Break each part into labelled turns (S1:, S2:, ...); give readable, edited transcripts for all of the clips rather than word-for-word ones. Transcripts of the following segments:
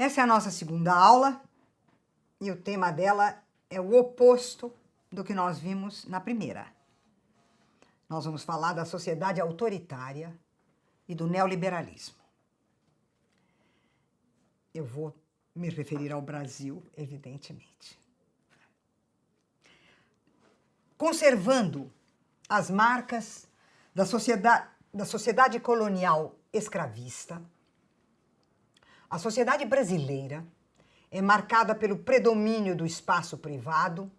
S1: Essa é a nossa segunda aula e o tema dela é o oposto do que nós vimos na primeira. Nós vamos falar da sociedade autoritária e do neoliberalismo. Eu vou me referir ao Brasil, evidentemente. Conservando as marcas da sociedade colonial escravista, a sociedade brasileira é marcada pelo predomínio do espaço privado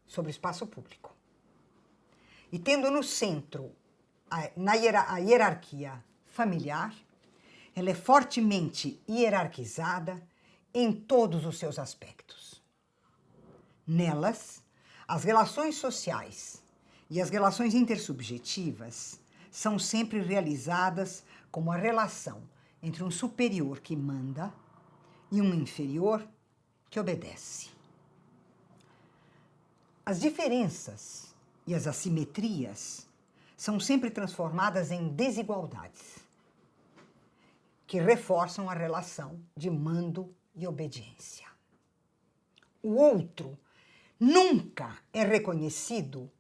S1: sobre o espaço público. E tendo no centro a hierarquia familiar, ela é fortemente hierarquizada em todos os seus aspectos. Nelas, as relações sociais e as relações intersubjetivas são sempre realizadas como a relação entre um superior que manda e um inferior que obedece. As diferenças e as assimetrias são sempre transformadas em desigualdades, que reforçam a relação de mando e obediência. O outro nunca é reconhecido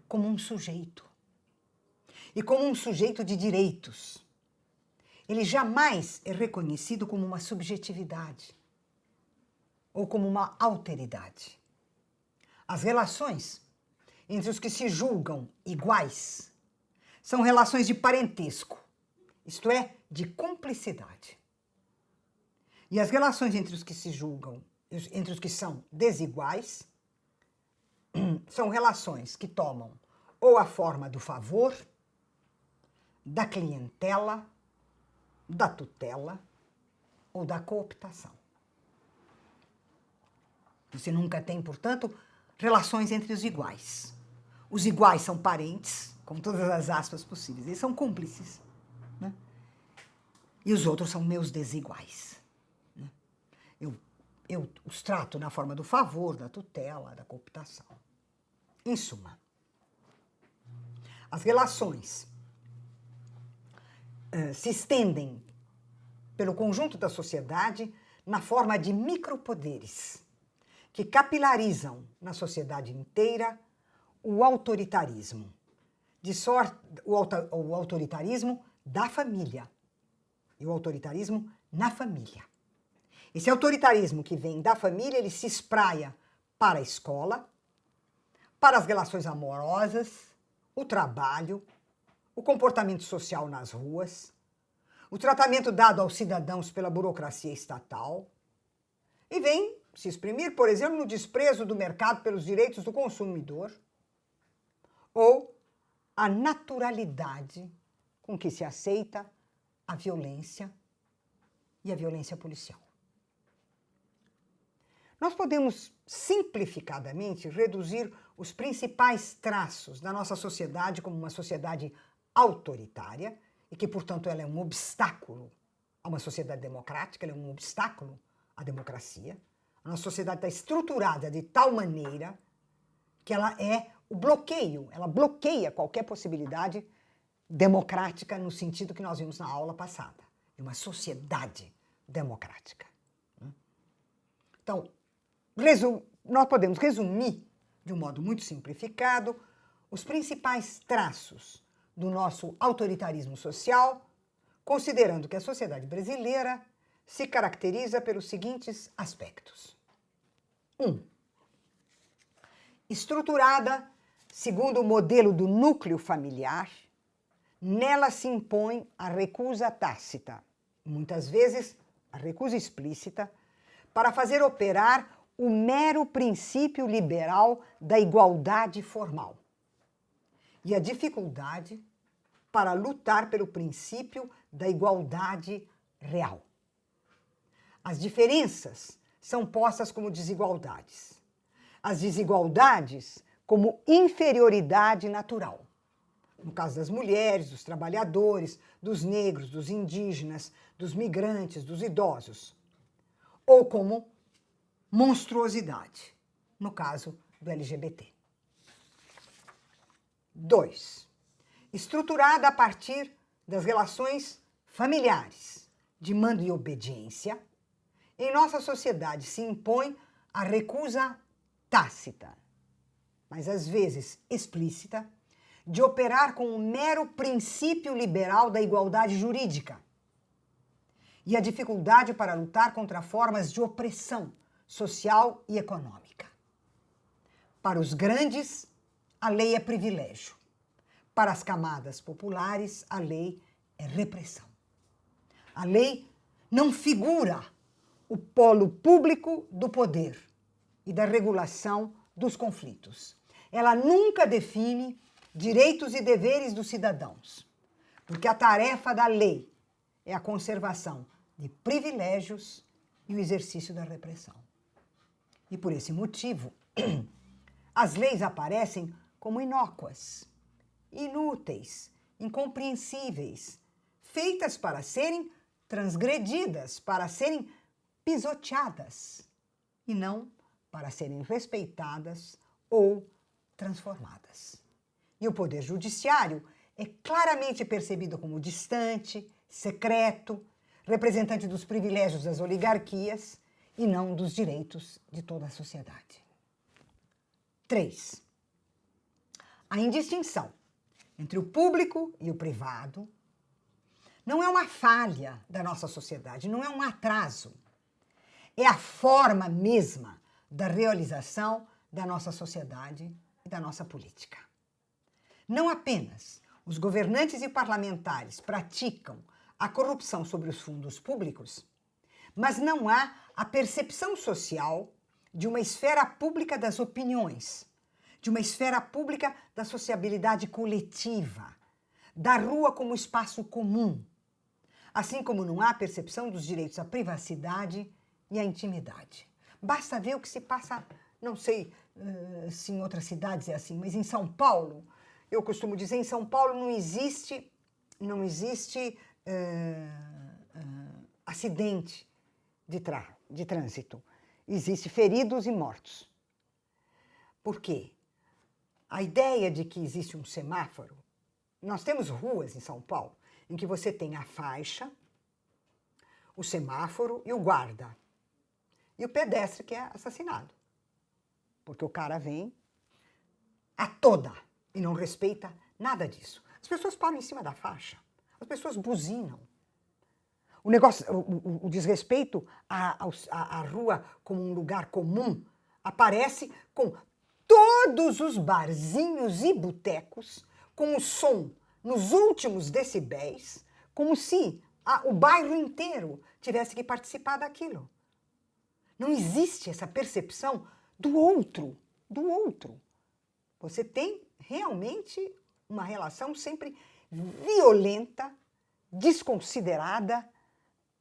S1: como um sujeito e como um sujeito de direitos. Ele jamais é reconhecido como uma subjetividade ou como uma alteridade. As relações entre os que se julgam iguais são relações de parentesco, isto é, de cumplicidade. E as relações entre os que se julgam, entre os que são desiguais, são relações que tomam ou a forma do favor, da clientela, da tutela ou da cooptação. Você nunca tem, portanto, relações entre os iguais. Os iguais são parentes, com todas as aspas possíveis, eles são cúmplices, né? E os outros são meus desiguais, né? Eu os trato na forma do favor, da tutela, da cooptação. Em suma, as relações se estendem pelo conjunto da sociedade na forma de micropoderes que capilarizam na sociedade inteira o autoritarismo, o autoritarismo da família e o autoritarismo na família. Esse autoritarismo que vem da família, ele se espraia para a escola, para as relações amorosas, o trabalho, o comportamento social nas ruas, o tratamento dado aos cidadãos pela burocracia estatal, e vem se exprimir, por exemplo, no desprezo do mercado pelos direitos do consumidor, ou a naturalidade com que se aceita a violência e a violência policial. Nós podemos, simplificadamente, reduzir os principais traços da nossa sociedade como uma sociedade autoritária e que, portanto, ela é um obstáculo a uma sociedade democrática, ela é um obstáculo à democracia. A nossa sociedade está estruturada de tal maneira que ela é o bloqueio, ela bloqueia qualquer possibilidade democrática no sentido que nós vimos na aula passada, de uma sociedade democrática. Então, nós podemos resumir, de um modo muito simplificado, os principais traços do nosso autoritarismo social, considerando que a sociedade brasileira se caracteriza pelos seguintes aspectos. 1. Estruturada segundo o modelo do núcleo familiar, nela se impõe a recusa tácita, muitas vezes a recusa explícita, para fazer operar o mero princípio liberal da igualdade formal e a dificuldade para lutar pelo princípio da igualdade real. As diferenças são postas como desigualdades. As desigualdades como inferioridade natural. No caso das mulheres, dos trabalhadores, dos negros, dos indígenas, dos migrantes, dos idosos. Ou como monstruosidade, no caso do LGBT. 2. Estruturada a partir das relações familiares de mando e obediência, Em nossa sociedade se impõe a recusa tácita, mas às vezes explícita, de operar com o mero princípio liberal da igualdade jurídica e a dificuldade para lutar contra formas de opressão social e econômica. Para os grandes, a lei é privilégio. Para as camadas populares, a lei é repressão. A lei não figura o polo público do poder e da regulação dos conflitos. Ela nunca define direitos e deveres dos cidadãos, porque a tarefa da lei é a conservação de privilégios e o exercício da repressão. E por esse motivo, as leis aparecem como inócuas, inúteis, incompreensíveis, feitas para serem transgredidas, para serem pisoteadas, e não para serem respeitadas ou transformadas. E o poder judiciário é claramente percebido como distante, secreto, representante dos privilégios das oligarquias e não dos direitos de toda a sociedade. 3. A indistinção entre o público e o privado não é uma falha da nossa sociedade, não é um atraso. É a forma mesma da realização da nossa sociedade e da nossa política. Não apenas os governantes e parlamentares praticam a corrupção sobre os fundos públicos, mas não há a percepção social de uma esfera pública das opiniões, de uma esfera pública da sociabilidade coletiva, da rua como espaço comum, assim como não há percepção dos direitos à privacidade e à intimidade. Basta ver o que se passa, não sei se em outras cidades é assim, mas em São Paulo, eu costumo dizer, em São Paulo não existe acidente de trânsito. Existe feridos e mortos. Por quê? A ideia de que existe um semáforo, nós temos ruas em São Paulo em que você tem a faixa, o semáforo e o guarda. E o pedestre que é assassinado. Porque o cara vem a toda e não respeita nada disso. As pessoas param em cima da faixa. As pessoas buzinam. O desrespeito à rua como um lugar comum aparece com todos os barzinhos e botecos com o som nos últimos decibéis, como se o bairro inteiro tivesse que participar daquilo. Não existe essa percepção do outro, Você tem realmente uma relação sempre violenta, desconsiderada,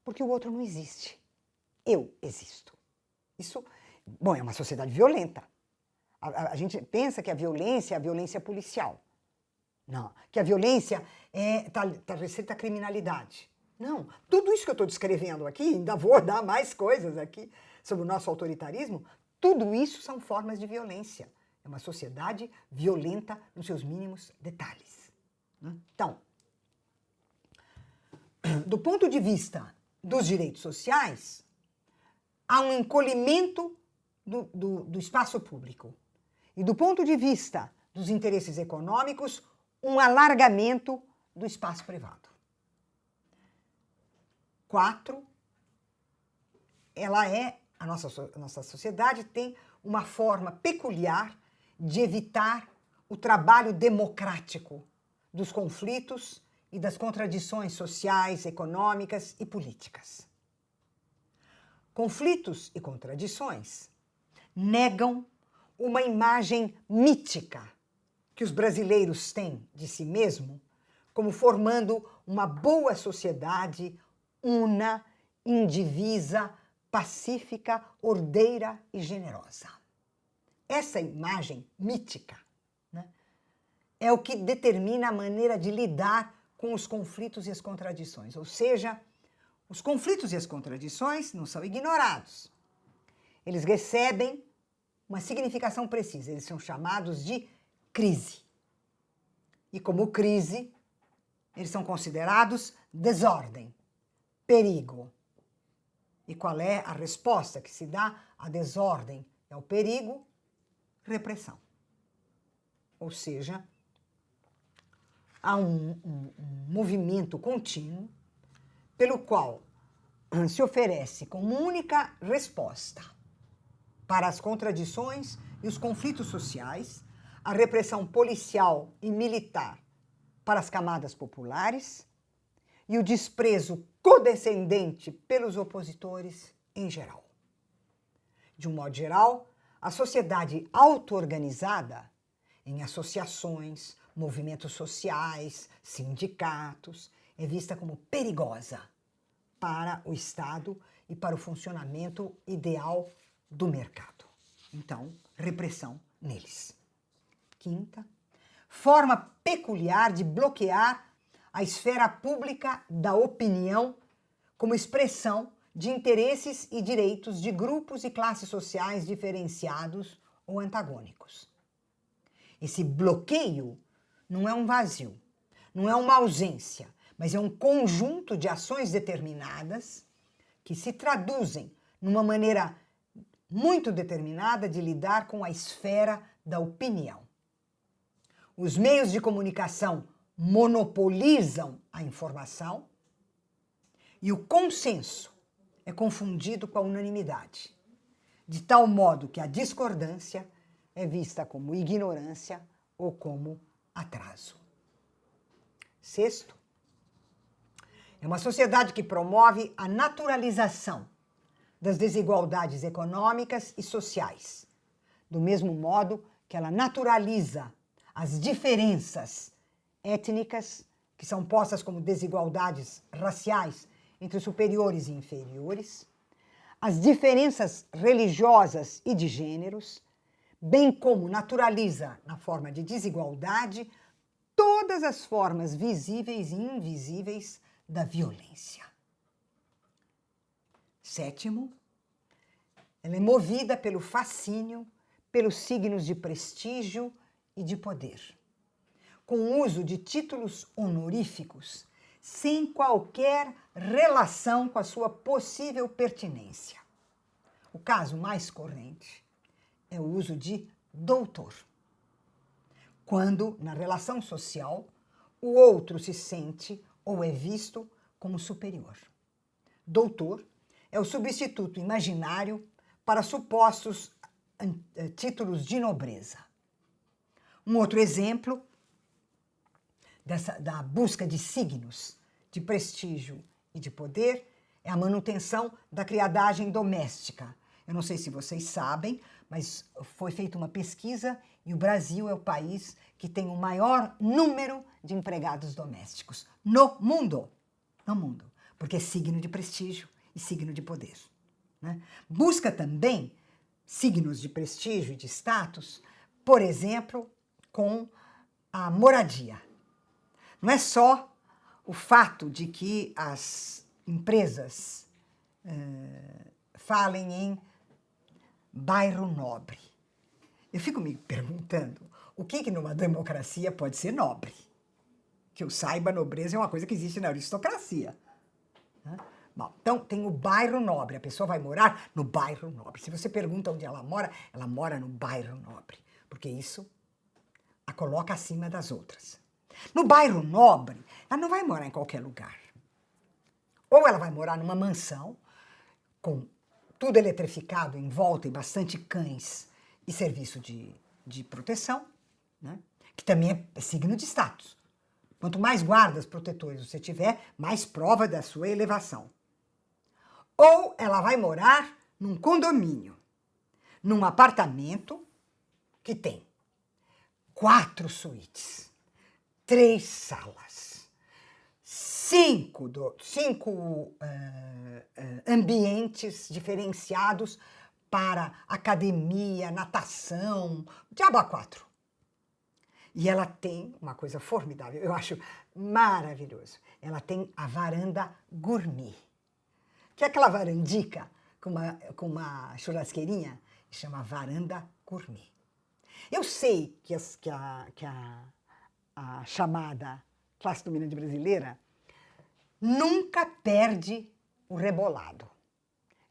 S1: porque o outro não existe. Eu existo. Isso, bom, é uma sociedade violenta. A gente pensa que a violência é a violência policial. Não, que a violência está restrita à criminalidade. Não, tudo isso que eu estou descrevendo aqui, ainda vou dar mais coisas aqui sobre o nosso autoritarismo, tudo isso são formas de violência. É uma sociedade violenta nos seus mínimos detalhes. Então, do ponto de vista dos direitos sociais, há um encolhimento do espaço público. E do ponto de vista dos interesses econômicos, um alargamento do espaço privado. 4, a nossa sociedade tem uma forma peculiar de evitar o trabalho democrático dos conflitos e das contradições sociais, econômicas e políticas. Conflitos e contradições negam uma imagem mítica que os brasileiros têm de si mesmo como formando uma boa sociedade una, indivisa, pacífica, ordeira e generosa. Essa imagem mítica, né, é o que determina a maneira de lidar com os conflitos e as contradições. Ou seja, os conflitos e as contradições não são ignorados. Eles recebem uma significação precisa. Eles são chamados de crise. E como crise, eles são considerados desordem, perigo. E qual é a resposta que se dá à desordem e ao perigo? Repressão. Ou seja, há um movimento contínuo pelo qual se oferece como única resposta para as contradições e os conflitos sociais a repressão policial e militar para as camadas populares e o desprezo condescendente pelos opositores em geral. De um modo geral, a sociedade auto-organizada em associações, movimentos sociais, sindicatos, é vista como perigosa para o Estado e para o funcionamento ideal do mercado. Então, repressão neles. Quinta, forma peculiar de bloquear a esfera pública da opinião como expressão de interesses e direitos de grupos e classes sociais diferenciados ou antagônicos. Esse bloqueio não é um vazio, não é uma ausência, mas é um conjunto de ações determinadas que se traduzem numa maneira muito determinada de lidar com a esfera da opinião. Os meios de comunicação monopolizam a informação e o consenso é confundido com a unanimidade, de tal modo que a discordância é vista como ignorância ou como atraso. Sexto, é uma sociedade que promove a naturalização das desigualdades econômicas e sociais, do mesmo modo que ela naturaliza as diferenças étnicas, que são postas como desigualdades raciais entre superiores e inferiores, as diferenças religiosas e de gêneros, bem como naturaliza, na forma de desigualdade, todas as formas visíveis e invisíveis da violência. Sétimo, ela é movida pelo fascínio, pelos signos de prestígio e de poder, com o uso de títulos honoríficos, sem qualquer relação com a sua possível pertinência. O caso mais corrente é o uso de doutor, quando, na relação social, o outro se sente ou é visto como superior. Doutor é o substituto imaginário para supostos títulos de nobreza. Um outro exemplo da busca de signos de prestígio e de poder é a manutenção da criadagem doméstica. Eu não sei se vocês sabem, mas foi feita uma pesquisa e o Brasil é o país que tem o maior número de empregados domésticos no mundo. No mundo. Porque é signo de prestígio e signo de poder, né? Busca também signos de prestígio e de status, por exemplo, com a moradia. Não é só o fato de que as empresas falem em bairro nobre. Eu fico me perguntando o que numa democracia pode ser nobre. Que eu saiba, nobreza é uma coisa que existe na aristocracia, né? Bom, então tem o bairro nobre, a pessoa vai morar no bairro nobre. Se você pergunta onde ela mora no bairro nobre, porque isso a coloca acima das outras. No bairro nobre, ela não vai morar em qualquer lugar. Ou ela vai morar numa mansão, com tudo eletrificado em volta e bastante cães e serviço de proteção, né? Que também é signo de status. Quanto mais guardas protetores você tiver, mais prova da sua elevação. Ou ela vai morar num condomínio, num apartamento que tem 4 suítes, 3 salas, 5 ambientes diferenciados para academia, natação, diabo a 4. E ela tem uma coisa formidável, eu acho maravilhoso. Ela tem a varanda gourmet, que é aquela varandica com uma churrasqueirinha, que chama varanda gourmet. Eu sei que a chamada classe dominante brasileira nunca perde o rebolado.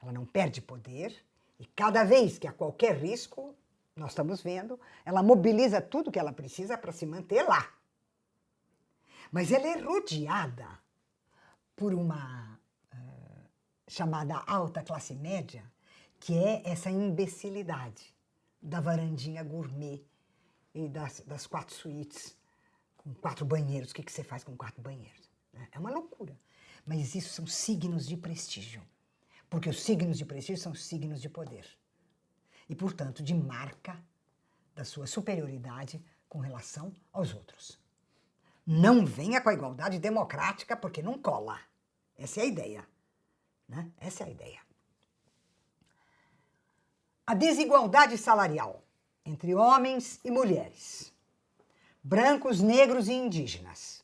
S1: Ela não perde poder e cada vez que há qualquer risco, nós estamos vendo, ela mobiliza tudo que ela precisa para se manter lá. Mas ela é rodeada por uma chamada alta classe média, que é essa imbecilidade da varandinha gourmet e das 4 suítes com 4 banheiros. O que você faz com 4 banheiros? É uma loucura. Mas isso são signos de prestígio. Porque os signos de prestígio são signos de poder. E, portanto, de marca da sua superioridade com relação aos outros. Não venha com a igualdade democrática, porque não cola. Essa é a ideia. Né? Essa é a ideia. A desigualdade salarial entre homens e mulheres, brancos, negros e indígenas,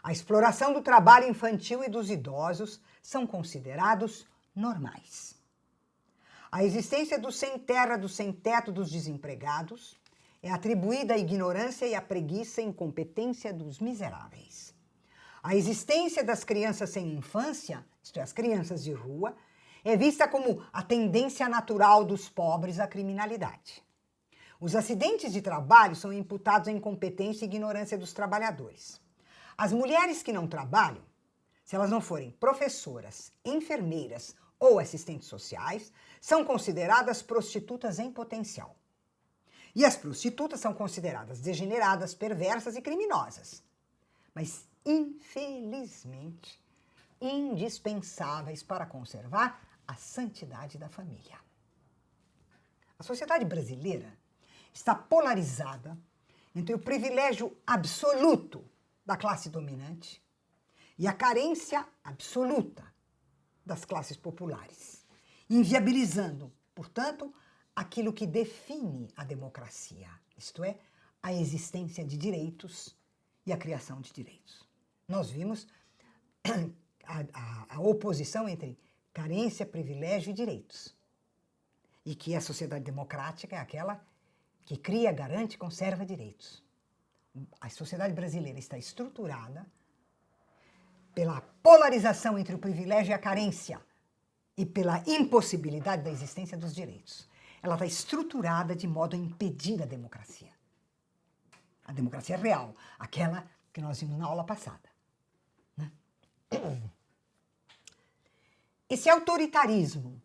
S1: a exploração do trabalho infantil e dos idosos são considerados normais. A existência dos sem-terra, dos sem-teto, dos desempregados é atribuída à ignorância e à preguiça e incompetência dos miseráveis. A existência das crianças sem infância, isto é, as crianças de rua, é vista como a tendência natural dos pobres à criminalidade. Os acidentes de trabalho são imputados à incompetência e ignorância dos trabalhadores. As mulheres que não trabalham, se elas não forem professoras, enfermeiras ou assistentes sociais, são consideradas prostitutas em potencial. E as prostitutas são consideradas degeneradas, perversas e criminosas. Mas, infelizmente, indispensáveis para conservar a santidade da família. A sociedade brasileira está polarizada entre o privilégio absoluto da classe dominante e a carência absoluta das classes populares, inviabilizando, portanto, aquilo que define a democracia, isto é, a existência de direitos e a criação de direitos. Nós vimos a oposição entre carência, privilégio e direitos. E que a sociedade democrática é aquela que cria, garante e conserva direitos. A sociedade brasileira está estruturada pela polarização entre o privilégio e a carência e pela impossibilidade da existência dos direitos. Ela está estruturada de modo a impedir a democracia. A democracia real, aquela que nós vimos na aula passada. Né? Esse autoritarismo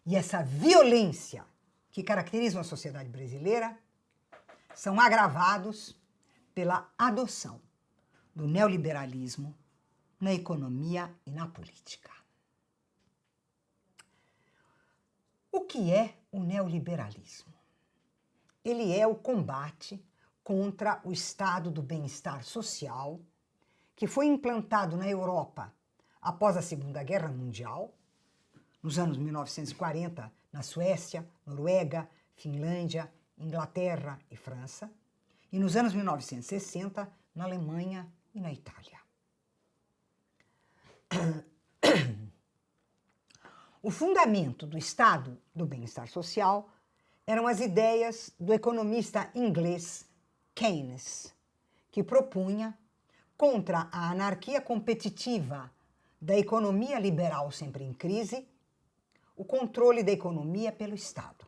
S1: e essa violência que caracterizam a sociedade brasileira são agravados pela adoção do neoliberalismo na economia e na política. O que é o neoliberalismo? Ele é o combate contra o estado do bem-estar social que foi implantado na Europa após a Segunda Guerra Mundial, nos anos 1940, na Suécia, Noruega, Finlândia, Inglaterra e França, e nos anos 1960, na Alemanha e na Itália. O fundamento do estado do bem-estar social eram as ideias do economista inglês Keynes, que propunha, contra a anarquia competitiva da economia liberal sempre em crise, o controle da economia pelo Estado,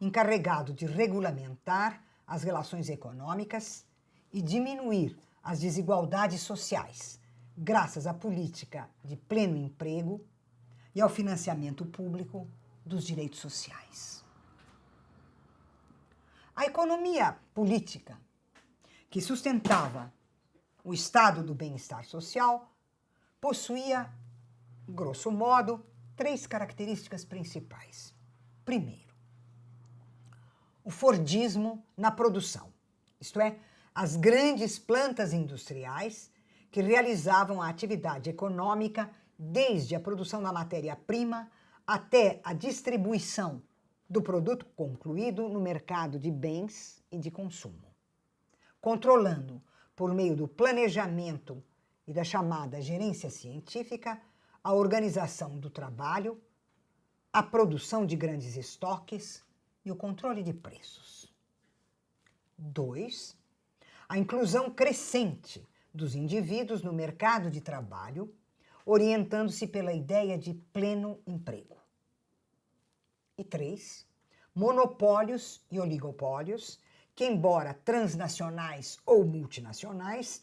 S1: encarregado de regulamentar as relações econômicas e diminuir as desigualdades sociais, graças à política de pleno emprego e ao financiamento público dos direitos sociais. A economia política, que sustentava o estado do bem-estar social, possuía, grosso modo, 3 características principais. Primeiro, o Fordismo na produção, isto é, as grandes plantas industriais que realizavam a atividade econômica desde a produção da matéria-prima até a distribuição do produto concluído no mercado de bens e de consumo, controlando, por meio do planejamento e da chamada gerência científica, a organização do trabalho, a produção de grandes estoques e o controle de preços. 2. A inclusão crescente dos indivíduos no mercado de trabalho, orientando-se pela ideia de pleno emprego. E 3, monopólios e oligopólios, que, embora transnacionais ou multinacionais,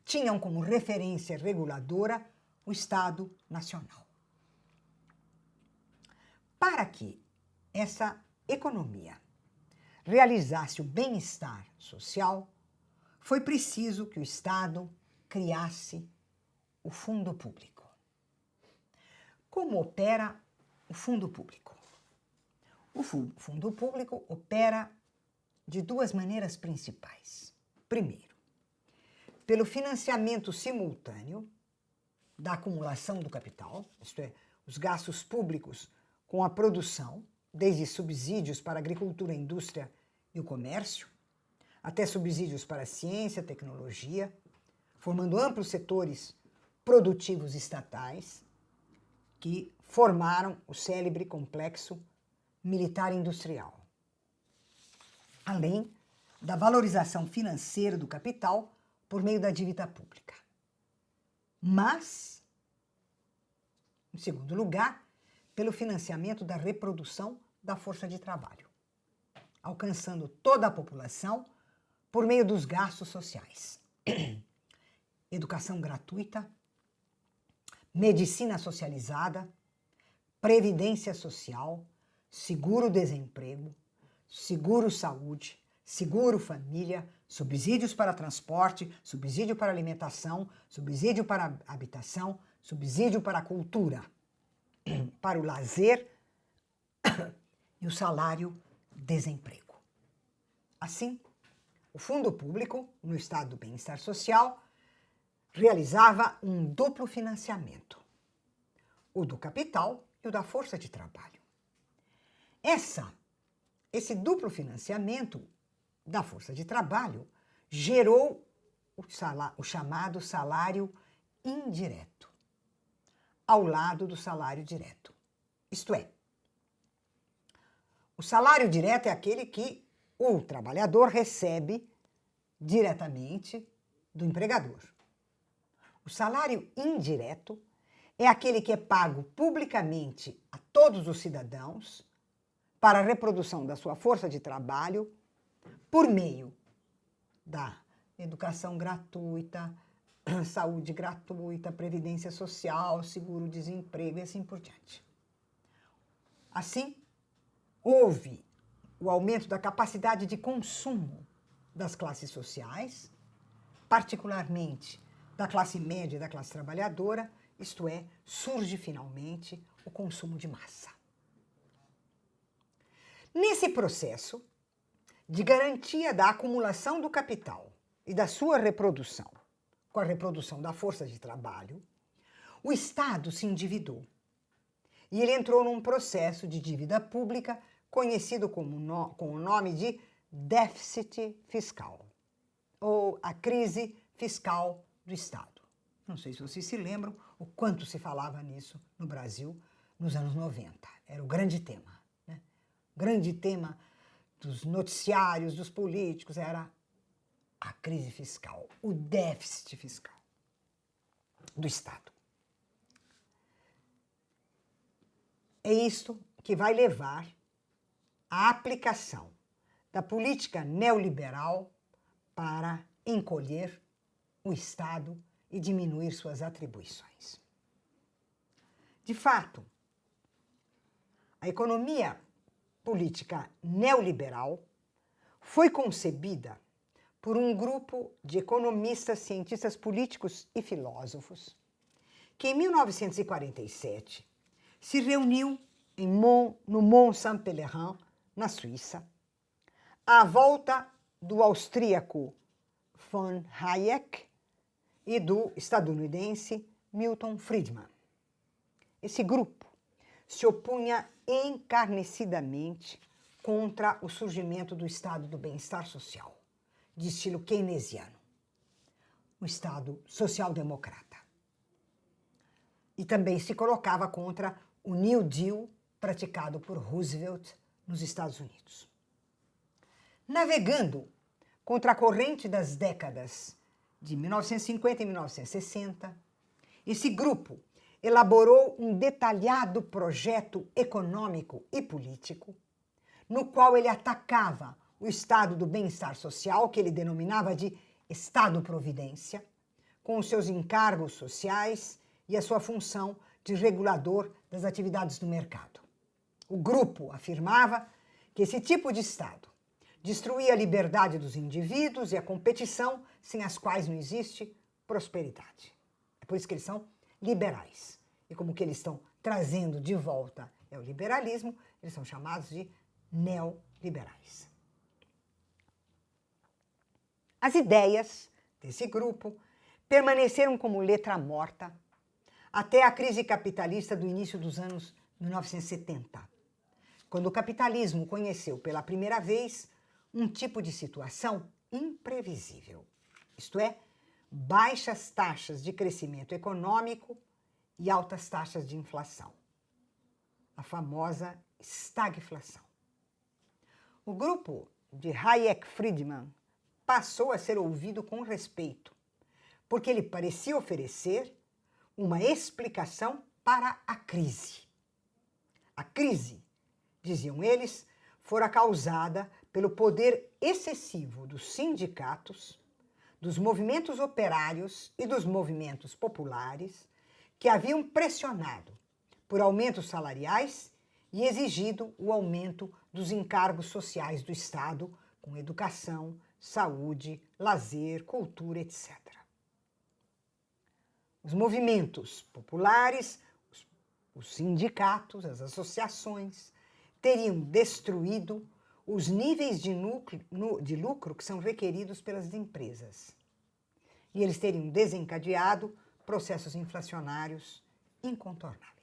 S1: tinham como referência reguladora o Estado Nacional. Para que essa economia realizasse o bem-estar social, foi preciso que o Estado criasse o fundo público. Como opera o fundo público? O fundo público opera de duas maneiras principais. Primeiro, pelo financiamento simultâneo da acumulação do capital, isto é, os gastos públicos com a produção, desde subsídios para a agricultura, a indústria e o comércio, até subsídios para a ciência, tecnologia, formando amplos setores produtivos estatais que formaram o célebre complexo militar industrial. Além da valorização financeira do capital por meio da dívida pública. Mas, em segundo lugar, pelo financiamento da reprodução da força de trabalho, alcançando toda a população por meio dos gastos sociais. Educação gratuita, medicina socializada, previdência social, seguro-desemprego, seguro-saúde, seguro-família, subsídios para transporte, subsídio para alimentação, subsídio para habitação, subsídio para a cultura, para o lazer e o salário-desemprego. Assim, o fundo público, no estado do bem-estar social, realizava um duplo financiamento, o do capital e o da força de trabalho. Esse duplo financiamento da força de trabalho gerou o chamado salário indireto, ao lado do salário direto. Isto é, o salário direto é aquele que o trabalhador recebe diretamente do empregador. O salário indireto é aquele que é pago publicamente a todos os cidadãos para a reprodução da sua força de trabalho por meio da educação gratuita, saúde gratuita, previdência social, seguro-desemprego e assim por diante. Assim, houve o aumento da capacidade de consumo das classes sociais, particularmente da classe média e da classe trabalhadora, isto é, surge finalmente o consumo de massa. Nesse processo de garantia da acumulação do capital e da sua reprodução, com a reprodução da força de trabalho, o Estado se endividou. E ele entrou num processo de dívida pública conhecido com o nome de déficit fiscal, ou a crise fiscal do Estado. Não sei se vocês se lembram o quanto se falava nisso no Brasil nos anos 90. Era o grande tema, né? O grande tema dos noticiários, dos políticos, era a crise fiscal, o déficit fiscal do Estado. É isto que vai levar à aplicação da política neoliberal para encolher o Estado e diminuir suas atribuições. De fato, a economia política neoliberal foi concebida por um grupo de economistas, cientistas políticos e filósofos que, em 1947, se reuniu no Mont Saint-Péllerin, na Suíça, à volta do austríaco von Hayek e do estadunidense Milton Friedman. Esse grupo se opunha encarniçadamente contra o surgimento do estado do bem-estar social, de estilo keynesiano, um estado social-democrata. E também se colocava contra o New Deal praticado por Roosevelt nos Estados Unidos. Navegando contra a corrente das décadas de 1950 e 1960 Esse grupo elaborou um detalhado projeto econômico e político, no qual ele atacava o estado do bem-estar social, que ele denominava de Estado-providência, com os seus encargos sociais e a sua função de regulador das atividades do mercado. O grupo afirmava que esse tipo de Estado destruía a liberdade dos indivíduos e a competição, sem as quais não existe prosperidade. É por isso que eles são liberais. E como que eles estão trazendo de volta o liberalismo, eles são chamados de neoliberais. As ideias desse grupo permaneceram como letra morta até a crise capitalista do início dos anos 1970, quando o capitalismo conheceu pela primeira vez um tipo de situação imprevisível, isto é, baixas taxas de crescimento econômico e altas taxas de inflação, a famosa estagflação. O grupo de Hayek-Friedman passou a ser ouvido com respeito, porque ele parecia oferecer uma explicação para a crise. A crise, diziam eles, fora causada pelo poder excessivo dos sindicatos, dos movimentos operários e dos movimentos populares, que haviam pressionado por aumentos salariais e exigido o aumento dos encargos sociais do Estado, com educação, saúde, lazer, cultura, etc. Os movimentos populares, os sindicatos, as associações, teriam destruído os níveis de lucro que são requeridos pelas empresas. E eles teriam desencadeado processos inflacionários incontornáveis.